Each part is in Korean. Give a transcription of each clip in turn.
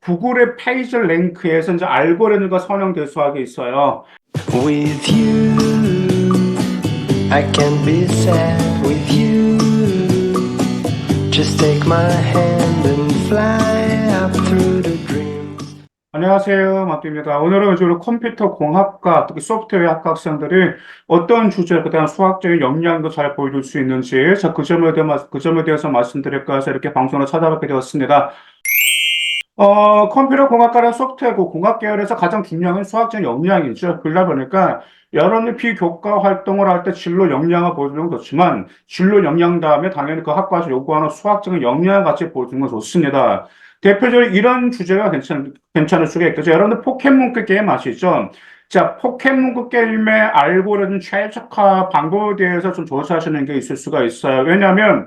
구글의 페이지 랭크에서 이제 알고리즘과 선형 대수학이 있어요. With you, I can be sad with you. Just take my hand and fly up through the dreams. 안녕하세요, 마피입니다. 오늘은 주로 컴퓨터 공학과, 특히 소프트웨어 학과 학생들이 어떤 주제, 그다음 수학적인 역량도 잘 보여줄 수 있는지, 그 점에 대해서 말씀드릴까 해서 이렇게 방송을 찾아뵙게 되었습니다. 컴퓨터 공학과랑 소프트웨어 공학 계열에서 가장 중요한 건 수학적 역량이죠. 그러다 보니까 여러분이 비교과 활동을 할 때 진로 역량을 보여주는 건 좋지만 진로 역량 다음에 당연히 그 학과에서 요구하는 수학적인 역량을 같이 보여주는 건 좋습니다. 대표적으로 이런 주제가 괜찮을 수가 있겠죠. 여러분들 포켓몬크 게임 아시죠? 자, 포켓몬크 게임의 알고리즘 최적화 방법에 대해서 좀 조사하시는 게 있을 수가 있어요. 왜냐하면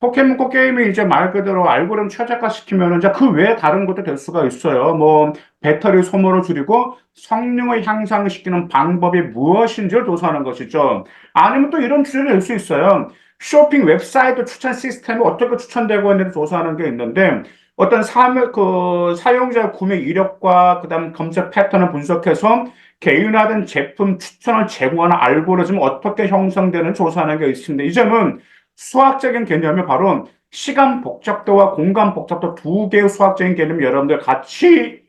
포켓몬고 게임이 이제 말 그대로 알고리즘 최적화시키면 이제 그 외에 다른 것도 될 수가 있어요. 뭐 배터리 소모를 줄이고 성능을 향상시키는 방법이 무엇인지를 조사하는 것이죠. 아니면 또 이런 주제를 낼 수 있어요. 쇼핑 웹사이트 추천 시스템이 어떻게 추천되고 있는지 조사하는 게 있는데 어떤 사용자 구매 이력과 그다음 검색 패턴을 분석해서 개인화된 제품 추천을 제공하는 알고리즘이 어떻게 형성되는 조사하는 게 있습니다. 이 점은 수학적인 개념이 바로 시간 복잡도와 공간 복잡도 두 개의 수학적인 개념이 여러분들 같이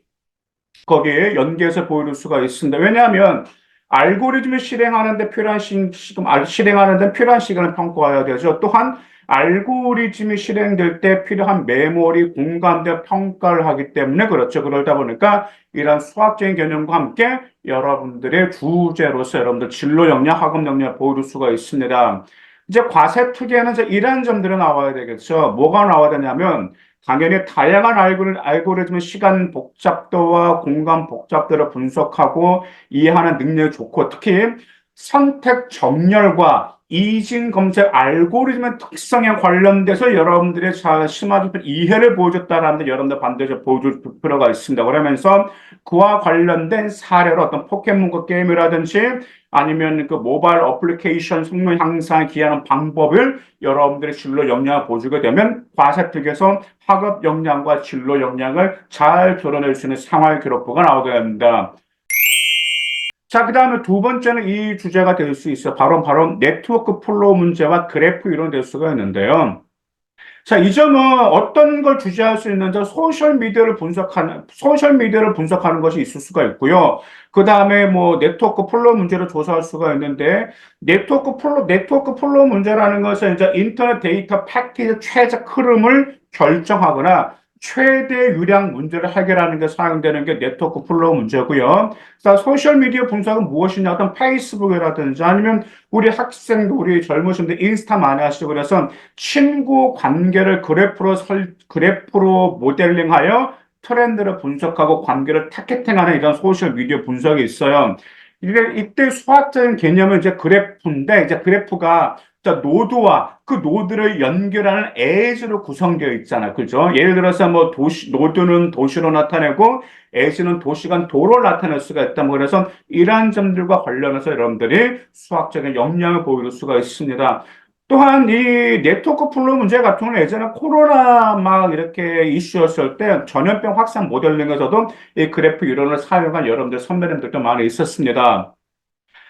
거기에 연계해서 보여줄 수가 있습니다. 왜냐하면 알고리즘을 실행하는 데 필요한 시간을 평가해야 되죠. 또한 알고리즘이 실행될 때 필요한 메모리, 공간대 평가를 하기 때문에 그렇죠. 그러다 보니까 이런 수학적인 개념과 함께 여러분들의 주제로서 여러분들 진로 역량, 학업 역량을 보여줄 수가 있습니다. 이제 과세특위에는 이제 이런 점들이 나와야 되겠죠. 뭐가 나와야 되냐면 당연히 다양한 알고리즘의 시간 복잡도와 공간 복잡도를 분석하고 이해하는 능력이 좋고 특히 선택 정렬과 이진 검색 알고리즘의 특성에 관련돼서 여러분들의 심화적인 이해를 보여줬다라는 데 여러분들 반드시 보여줄 필요가 있습니다. 그러면서 그와 관련된 사례로 어떤 포켓몬고 게임이라든지 아니면 그 모바일 어플리케이션 성능 향상에 기하는 방법을 여러분들의 진로 역량을 보여주게 되면 과세특에서 학업 역량과 진로 역량을 잘 드러낼 수 있는 생활 기록부가 나오게 됩니다. 자, 그 다음에 두 번째는 이 주제가 될 수 있어요. 바로 네트워크 플로우 문제와 그래프 이론 될 수가 있는데요. 자, 이 점은 어떤 걸 주제할 수 있는지 소셜미디어를 분석하는 것이 있을 수가 있고요. 그 다음에 뭐 네트워크 플로우 문제를 조사할 수가 있는데, 네트워크 플로우 문제라는 것은 이제 인터넷 데이터 패킷의 최적 흐름을 결정하거나 최대 유량 문제를 해결하는 게 사용되는 게 네트워크 플로우 문제고요. 자, 소셜미디어 분석은 무엇이냐? 어떤 페이스북이라든지 아니면 우리 젊으신들 인스타 많이 하시고 그래서 친구 관계를 그래프로 모델링하여 트렌드를 분석하고 관계를 타겟팅하는 이런 소셜 미디어 분석이 있어요. 이때 수학적인 개념은 이제 그래프인데 이제 그래프가 자, 노드와 그 노드를 연결하는 에즈로 구성되어 있잖아. 그죠? 예를 들어서 뭐 노드는 도시로 나타내고 에즈는 도시간 도로를 나타낼 수가 있다. 뭐 그래서 이러한 점들과 관련해서 여러분들이 수학적인 역량을 보여줄 수가 있습니다. 또한 이 네트워크 플로우 문제 같은 경우는 예전에 코로나 막 이렇게 이슈였을 때 전염병 확산 모델링에서도 이 그래프 이론을 사용한 여러분들 선배님들도 많이 있었습니다.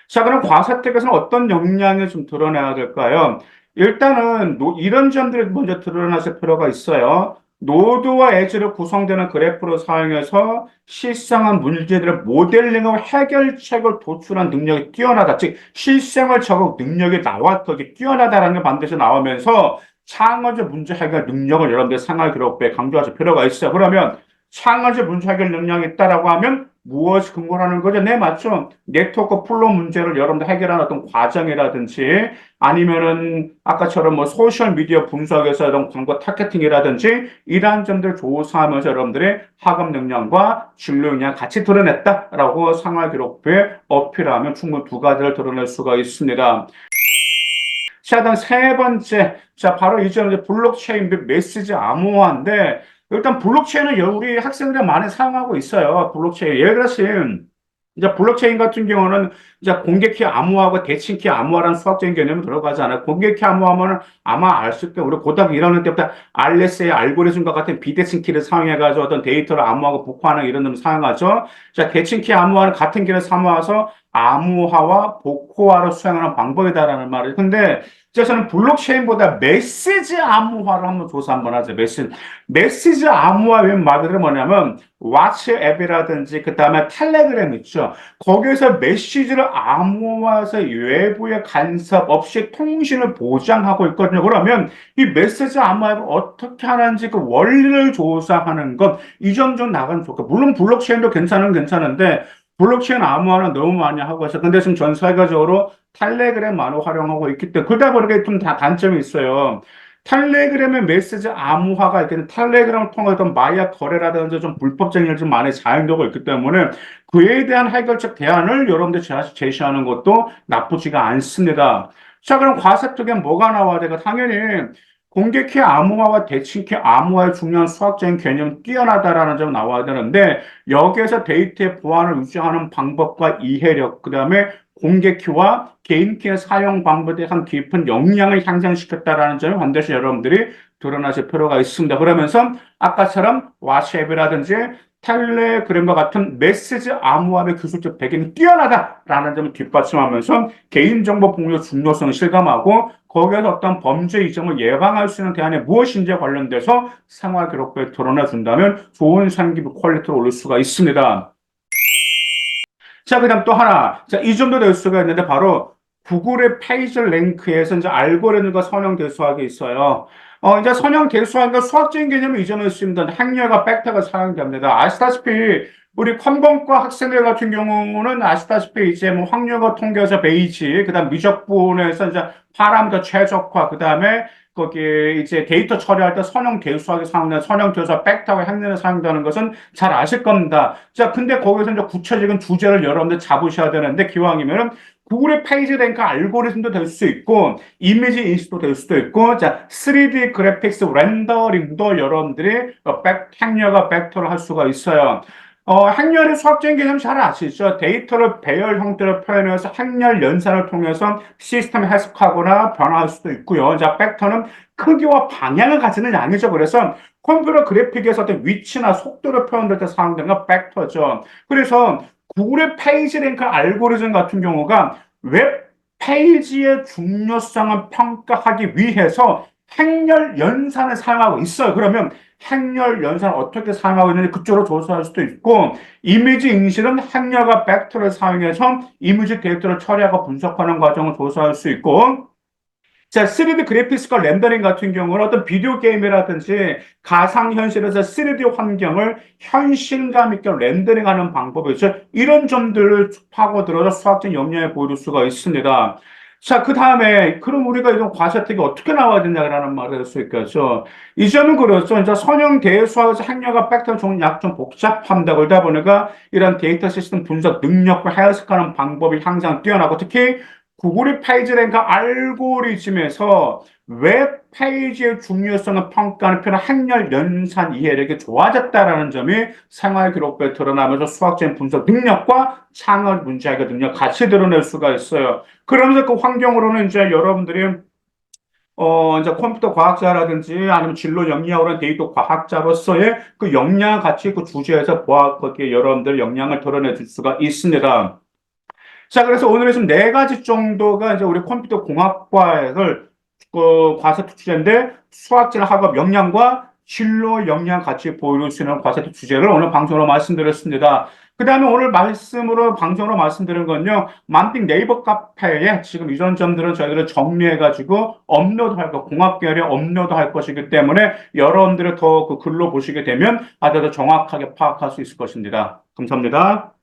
자, 그럼 과사택에서는 어떤 역량을 좀 드러내야 될까요? 일단은 이런 점들이 먼저 드러나실 필요가 있어요. 노드와 엣지로 구성되는 그래프를 사용해서 실생활 문제들의 모델링과 해결책을 도출한 능력이 뛰어나다. 즉, 실생활 적응 능력이 나왔더니 뛰어나다라는 게 반드시 나오면서 창의적 문제 해결 능력을 여러분들 생활 기록부에 강조하실 필요가 있어요. 그러면 창의적 문제 해결 능력이 있다라고 하면 무엇이 근거라는 거죠? 네, 맞죠? 네트워크 플로우 문제를 여러분들 해결하는 어떤 과정이라든지 아니면은 아까처럼 뭐 소셜 미디어 분석에서 이런 광고 타겟팅이라든지 이러한 점들 조사하면서 여러분들의 학업 역량과 진로 역량 같이 드러냈다라고 생활 기록부에 어필하면 충분히 두 가지를 드러낼 수가 있습니다. 자, 다음 세 번째. 자, 바로 이 점은 블록체인 및 메시지 암호화인데, 일단 블록체인은 우리 학생들이 많이 사용하고 있어요. 블록체인. 예를 들어서, 이제 블록체인 같은 경우는 이제 공개키 암호화하고 대칭키 암호화라는 수학적인 개념이 들어가지 않아요. 공개키 암호화는 아마 아실 거예요. 우리 고등학교 1학년 때부터 RS의 알고리즘과 같은 비대칭키를 사용해가지고 어떤 데이터를 암호하고 복호하는 이런 놈을 사용하죠. 자, 대칭키 암호화는 같은 길을 삼아서 암호화와 복호화를 수행하는 방법이다라는 말이에요. 근데 이제 저는 블록체인보다 메시지 암호화를 한번 조사 한번 하죠. 메시지 암호화 말 그대로 뭐냐면 왓츠앱이라든지 그 다음에 텔레그램 있죠. 거기에서 메시지를 암호화해서 외부의 간섭 없이 통신을 보장하고 있거든요. 그러면 이 메시지 암호화를 어떻게 하는지 그 원리를 조사하는 것, 이 점 좀 나가면 좋고, 물론 블록체인도 괜찮은데, 블록체인 암호화는 너무 많이 하고 있어요. 근데 지금 전 세계적으로 텔레그램만을 활용하고 있기 때문에, 그러다 보니까 좀 다 단점이 있어요. 텔레그램의 메시지 암호화가 있기 텔레그램을 통해서 마약 거래라든지 좀 불법적인 일 좀 많이 자행되고 있기 때문에 그에 대한 해결책 대안을 여러분들 제시하는 것도 나쁘지가 않습니다. 자, 그럼 과세 쪽에 뭐가 나와야 될까? 당연히 공개키 암호화와 대칭키 암호화의 중요한 수학적인 개념이 뛰어나다라는 점 나와야 되는데 여기에서 데이터의 보안을 유지하는 방법과 이해력, 그 다음에 공개키와 개인키의 사용 방법에 대한 깊은 역량을 향상시켰다라는 점이 반드시 여러분들이 드러나실 필요가 있습니다. 그러면서 아까처럼 왓츠앱이라든지 텔레그램과 같은 메시지 암호화의 기술적 배경이 뛰어나다라는 점을 뒷받침하면서 개인정보 공유 중요성을 실감하고 거기에서 어떤 범죄 이점을 예방할 수 있는 대안이 무엇인지에 관련돼서 생활 기록부에 드러내준다면 좋은 상기부 퀄리티를 올릴 수가 있습니다. 자, 그 다음 또 하나. 자, 이 정도 될 수가 있는데 바로 구글의 페이지 랭크에서 이제 알고리즘과 선형 대수학이 있어요. 이제 선형 대수학과 수학적인 개념을 이전할 수 있는 행렬과 벡터가 사용됩니다. 아시다시피 우리 컴공과 학생들 같은 경우는 아시다시피 이제 뭐 확률과 통계에서 베이지, 그다음 미적분에서 이제 파라미터 최적화, 그다음에 거기에 이제 데이터 처리할 때 선형 대수학이 사용되는 선형 대수학 벡터가 행렬에 사용되는 것은 잘 아실 겁니다. 자, 근데 거기서 이제 구체적인 주제를 여러분들 잡으셔야 되는데 기왕이면은 구글의 페이지 랭크 알고리즘도 될 수 있고 이미지 인식도 될 수도 있고 자 3D 그래픽스 렌더링도 여러분들이 행렬과 벡터를 할 수가 있어요. 행렬의 수학적인 개념 잘 아시죠? 데이터를 배열 형태로 표현해서 행렬 연산을 통해서 시스템을 해석하거나 변화할 수도 있고요. 자, 벡터는 크기와 방향을 가지는 양이죠. 그래서 컴퓨터 그래픽에서 어떤 위치나 속도를 표현할 때 사용되는 건 벡터죠. 그래서 구글의 페이지 랭크 알고리즘 같은 경우가 웹 페이지의 중요성을 평가하기 위해서 행렬 연산을 사용하고 있어요. 그러면 행렬 연산을 어떻게 사용하고 있는지 그쪽으로 조사할 수도 있고 이미지 인식은 행렬과 벡터를 사용해서 이미지 데이터를 처리하고 분석하는 과정을 조사할 수 있고 자, 3D 그래픽스과 렌더링 같은 경우는 어떤 비디오 게임이라든지 가상현실에서 3D 환경을 현실감 있게 렌더링하는 방법이죠. 이런 점들을 파고들어서 수학적 역량을 보여줄 수가 있습니다. 자, 그 다음에, 그럼 우리가 이런 과세특이 어떻게 나와야 되냐라는 말을 할 수 있겠죠. 이 점은 그렇죠. 이제 선형 대수학에서 행렬과 벡터 종은 약 좀 복잡합니다. 그러다 보니까 이런 데이터 시스템 분석 능력과 해석하는 방법이 항상 뛰어나고 특히 구글의 페이지랭크 알고리즘에서 웹 페이지의 중요성을 평가하는 표현 행렬 연산 이해력이 좋아졌다라는 점이 생활 기록부에 드러나면서 수학적인 분석 능력과 창업 문제 해결 능력 같이 드러낼 수가 있어요. 그러면서 그 환경으로는 이제 여러분들이 이제 컴퓨터 과학자라든지 아니면 진로 역량으로 데이터 과학자로서의 그 역량 같이 그 주제에서 거기에 여러분들 역량을 드러내 줄 수가 있습니다. 자, 그래서 오늘은 지금 네 가지 정도가 이제 우리 컴퓨터 공학과를 과세특 주제인데 수학적 학업 역량과 진로 역량 같이 보여줄 수 있는 과세특 주제를 오늘 방송으로 말씀드렸습니다. 그 다음에 오늘 방송으로 말씀드린 건요, 만띵 네이버 카페에 지금 이런 점들은 저희들은 정리해가지고 업로드할 거, 공학계열에 업로드할 것이기 때문에 여러분들이 더 그 글로 보시게 되면 아주 더 정확하게 파악할 수 있을 것입니다. 감사합니다.